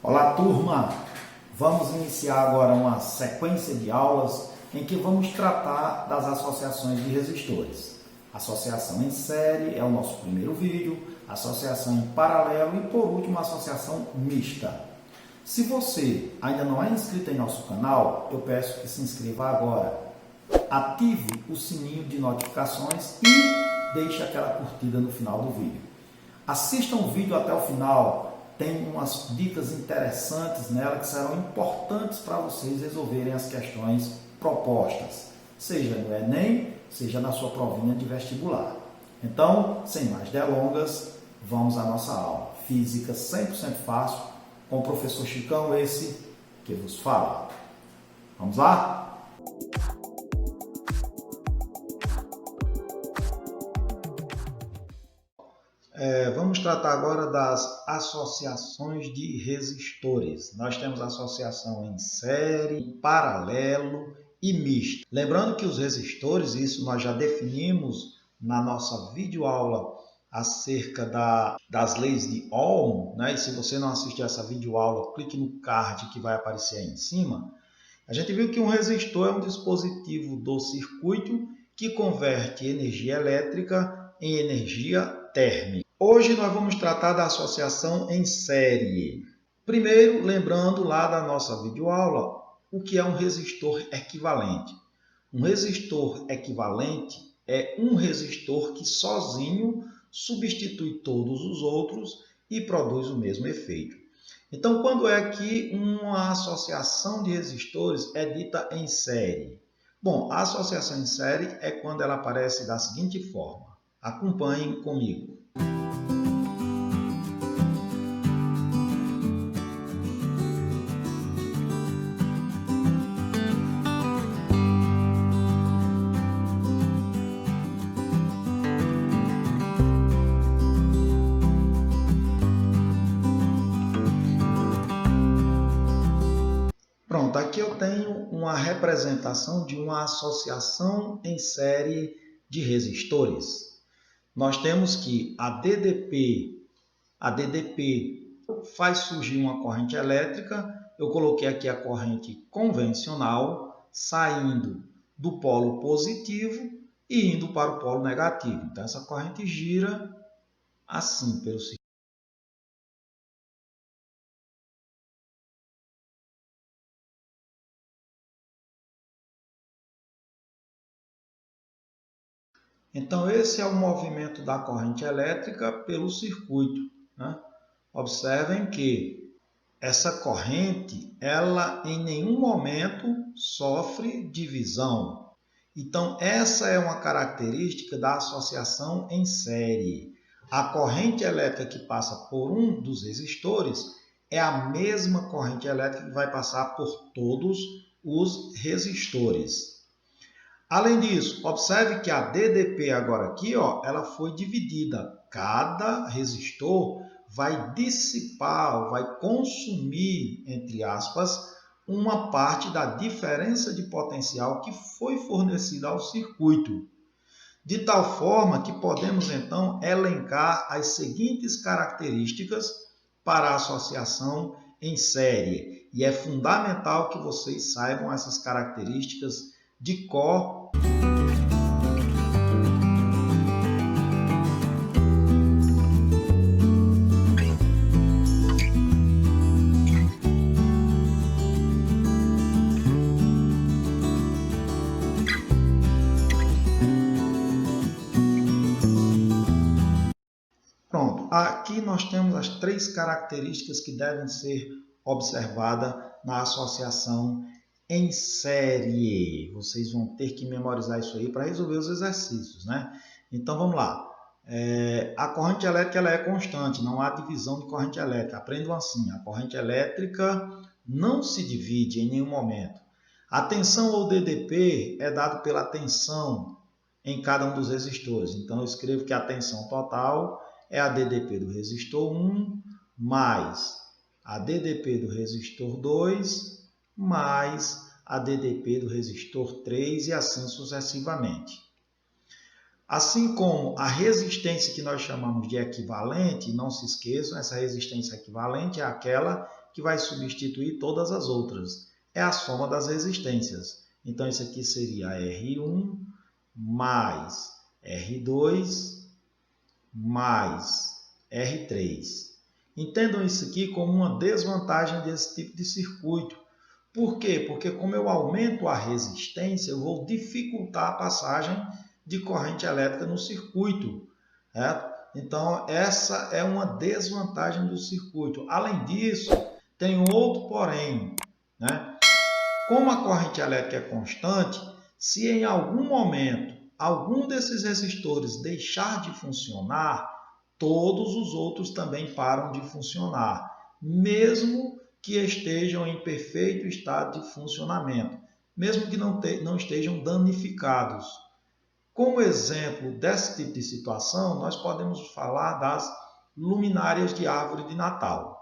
Olá, turma! Vamos iniciar agora uma sequência de aulas em que vamos tratar das associações de resistores. Associação em série é o nosso primeiro vídeo, associação em paralelo e, por último, associação mista. Se você ainda não é inscrito em nosso canal, eu peço que se inscreva agora. Ative o sininho de notificações e deixe aquela curtida no final do vídeo. Assistam o vídeo até o final, tem umas dicas interessantes nela que serão importantes para vocês resolverem as questões propostas, seja no Enem, seja na sua provinha de vestibular. Então, sem mais delongas, vamos à nossa aula. Física 100% fácil, com o professor Chicão, esse que vos fala. Vamos lá? Vamos tratar agora das associações de resistores. Nós temos associação em série, paralelo e misto. Lembrando que os resistores, isso nós já definimos na nossa videoaula acerca das leis de Ohm, né? E se você não assistiu essa videoaula, clique no card que vai aparecer aí em cima. A gente viu que um resistor é um dispositivo do circuito que converte energia elétrica em energia térmica. Hoje nós vamos tratar da associação em série. Primeiro, lembrando lá da nossa videoaula, o que é um resistor equivalente. Um resistor equivalente é um resistor que sozinho substitui todos os outros e produz o mesmo efeito. Então, quando é que uma associação de resistores é dita em série? Bom, a associação em série é quando ela aparece da seguinte forma. Acompanhem comigo. Pronto, aqui eu tenho uma representação de uma associação em série de resistores. Nós temos que a DDP faz surgir uma corrente elétrica. Eu coloquei aqui a corrente convencional saindo do polo positivo e indo para o polo negativo. Então, essa corrente gira assim pelo circuito. Então, esse é o movimento da corrente elétrica pelo circuito, né? Observem que essa corrente, ela em nenhum momento sofre divisão. Então, essa é uma característica da associação em série. A corrente elétrica que passa por um dos resistores é a mesma corrente elétrica que vai passar por todos os resistores. Além disso, observe que a DDP agora aqui, ó, ela foi dividida. Cada resistor vai dissipar, vai consumir, entre aspas, uma parte da diferença de potencial que foi fornecida ao circuito. De tal forma que podemos, então, elencar as seguintes características para a associação em série. E é fundamental que vocês saibam essas características de cor. Pronto, aqui nós temos as três características que devem ser observadas na associação em série. Vocês vão ter que memorizar isso aí para resolver os exercícios, né? Então, vamos lá. A corrente elétrica ela é constante, não há divisão de corrente elétrica. Aprendam assim, a corrente elétrica não se divide em nenhum momento. A tensão ou DDP é dado pela tensão em cada um dos resistores. Então, eu escrevo que a tensão total é a DDP do resistor 1 mais a DDP do resistor 2 mais a DDP do resistor 3 e assim sucessivamente. Assim como a resistência que nós chamamos de equivalente, não se esqueçam, essa resistência equivalente é aquela que vai substituir todas as outras. É a soma das resistências. Então, isso aqui seria R1 mais R2 mais R3. Entendam isso aqui como uma desvantagem desse tipo de circuito. Por quê? Porque como eu aumento a resistência, eu vou dificultar a passagem de corrente elétrica no circuito. Certo? Então, essa é uma desvantagem do circuito. Além disso, tem um outro porém, né? Como a corrente elétrica é constante, se em algum momento algum desses resistores deixar de funcionar, todos os outros também param de funcionar, mesmo que estejam em perfeito estado de funcionamento, mesmo que não estejam danificados. Como exemplo desse tipo de situação, nós podemos falar das luminárias de árvore de Natal.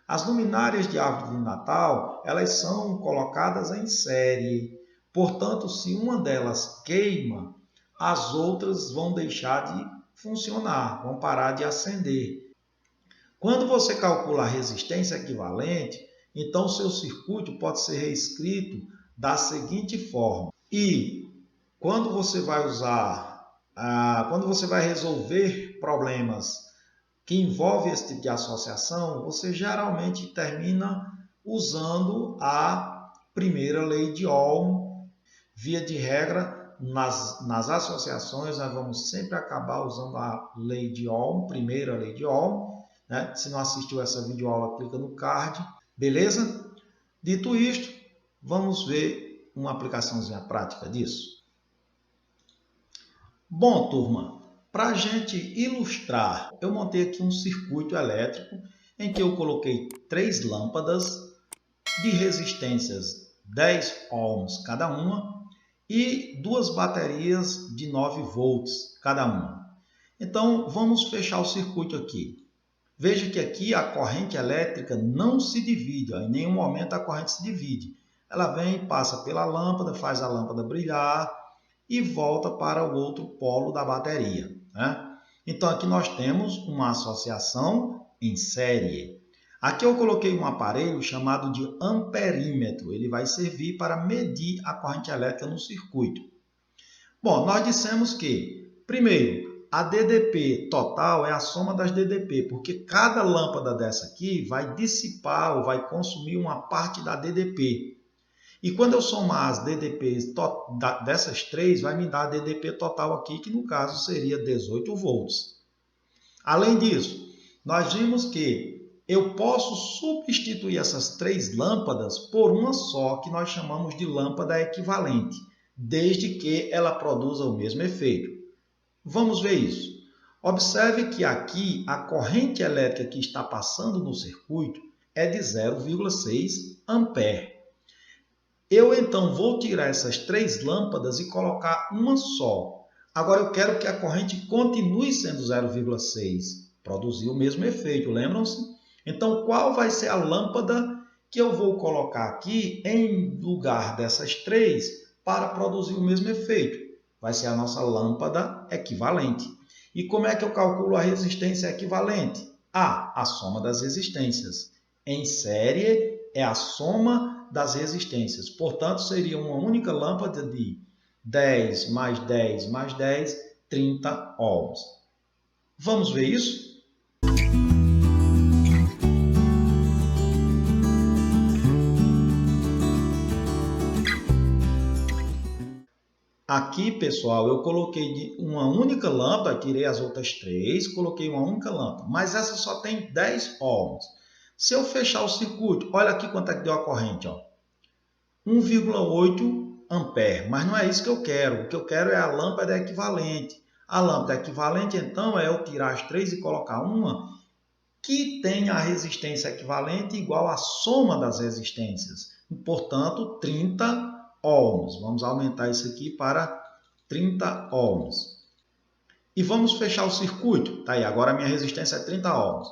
As luminárias de árvore de Natal, elas são colocadas em série. Portanto, se uma delas queima, as outras vão deixar de funcionar, vão parar de acender. Quando você calcula a resistência equivalente, então o seu circuito pode ser reescrito da seguinte forma. E quando você vai resolver problemas que envolve esse tipo de associação, você geralmente termina usando a primeira lei de Ohm. Via de regra, nas associações, nós vamos sempre acabar usando a lei de Ohm, primeira lei de Ohm. Né? Se não assistiu essa videoaula, clica no card. Beleza? Dito isto, vamos ver uma aplicaçãozinha prática disso. Bom, turma, para a gente ilustrar, eu montei aqui um circuito elétrico em que eu coloquei 3 lâmpadas de resistências 10 ohms cada uma e 2 baterias de 9 volts cada uma. Então, vamos fechar o circuito aqui. Veja que aqui a corrente elétrica não se divide, em nenhum momento a corrente se divide. Ela vem e passa pela lâmpada, faz a lâmpada brilhar e volta para o outro polo da bateria. Né? Então, aqui nós temos uma associação em série. Aqui eu coloquei um aparelho chamado de amperímetro. Ele vai servir para medir a corrente elétrica no circuito. Bom, nós dissemos que, primeiro, a DDP total é a soma das DDP, porque cada lâmpada dessa aqui vai dissipar ou vai consumir uma parte da DDP. E quando eu somar as DDPs dessas 3, vai me dar a DDP total aqui, que no caso seria 18 volts. Além disso, nós vimos que eu posso substituir essas 3 lâmpadas por uma só, que nós chamamos de lâmpada equivalente, desde que ela produza o mesmo efeito. Vamos ver isso. Observe que aqui a corrente elétrica que está passando no circuito é de 0,6 ampere. Eu então vou tirar essas 3 lâmpadas e colocar uma só. Agora eu quero que a corrente continue sendo 0,6. Produzir o mesmo efeito, lembram-se? Então qual vai ser a lâmpada que eu vou colocar aqui em lugar dessas 3 para produzir o mesmo efeito? Vai ser a nossa lâmpada equivalente. E como é que eu calculo a resistência equivalente? A soma das resistências. Em série é a soma das resistências. Portanto, seria uma única lâmpada de 10 mais 10 mais 10, 30 ohms. Vamos ver isso? Aqui, pessoal, eu coloquei uma única lâmpada, tirei as outras 3, coloquei uma única lâmpada, mas essa só tem 10 ohms. Se eu fechar o circuito, olha aqui quanto é que deu a corrente, ó. 1,8 ampere, mas não é isso que eu quero. O que eu quero é a lâmpada equivalente. A lâmpada equivalente, então, é eu tirar as 3 e colocar uma que tenha a resistência equivalente igual à soma das resistências. Portanto, 30 ohms. Vamos aumentar isso aqui para 30 ohms. E vamos fechar o circuito. Tá aí, agora a minha resistência é 30 ohms.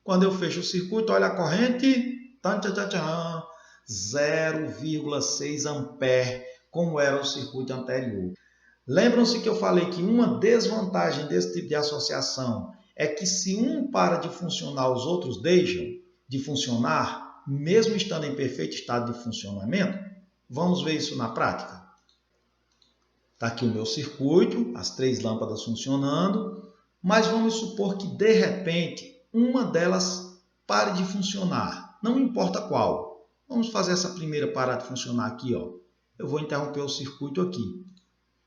Quando eu fecho o circuito, olha a corrente, 0,6 ampere, como era o circuito anterior. Lembram-se que eu falei que uma desvantagem desse tipo de associação é que se um para de funcionar, os outros deixam de funcionar, mesmo estando em perfeito estado de funcionamento? Vamos ver isso na prática. Está aqui o meu circuito, as 3 lâmpadas funcionando, mas vamos supor que de repente uma delas pare de funcionar, não importa qual. Vamos fazer essa primeira parar de funcionar aqui, ó. Eu vou interromper o circuito aqui.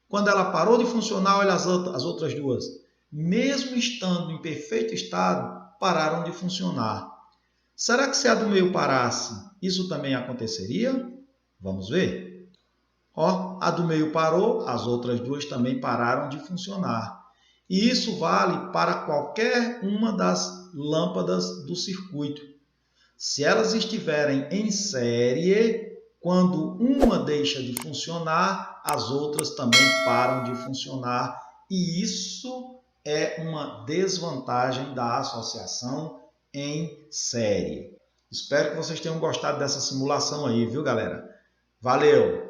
Quando ela parou de funcionar, olha as outras duas. Mesmo estando em perfeito estado, pararam de funcionar. Será que se a do meio parasse, isso também aconteceria? Vamos ver. Ó, a do meio parou, as outras duas também pararam de funcionar. E isso vale para qualquer uma das lâmpadas do circuito. Se elas estiverem em série, quando uma deixa de funcionar, as outras também param de funcionar. E isso é uma desvantagem da associação em série. Espero que vocês tenham gostado dessa simulação aí, viu, galera? Valeu!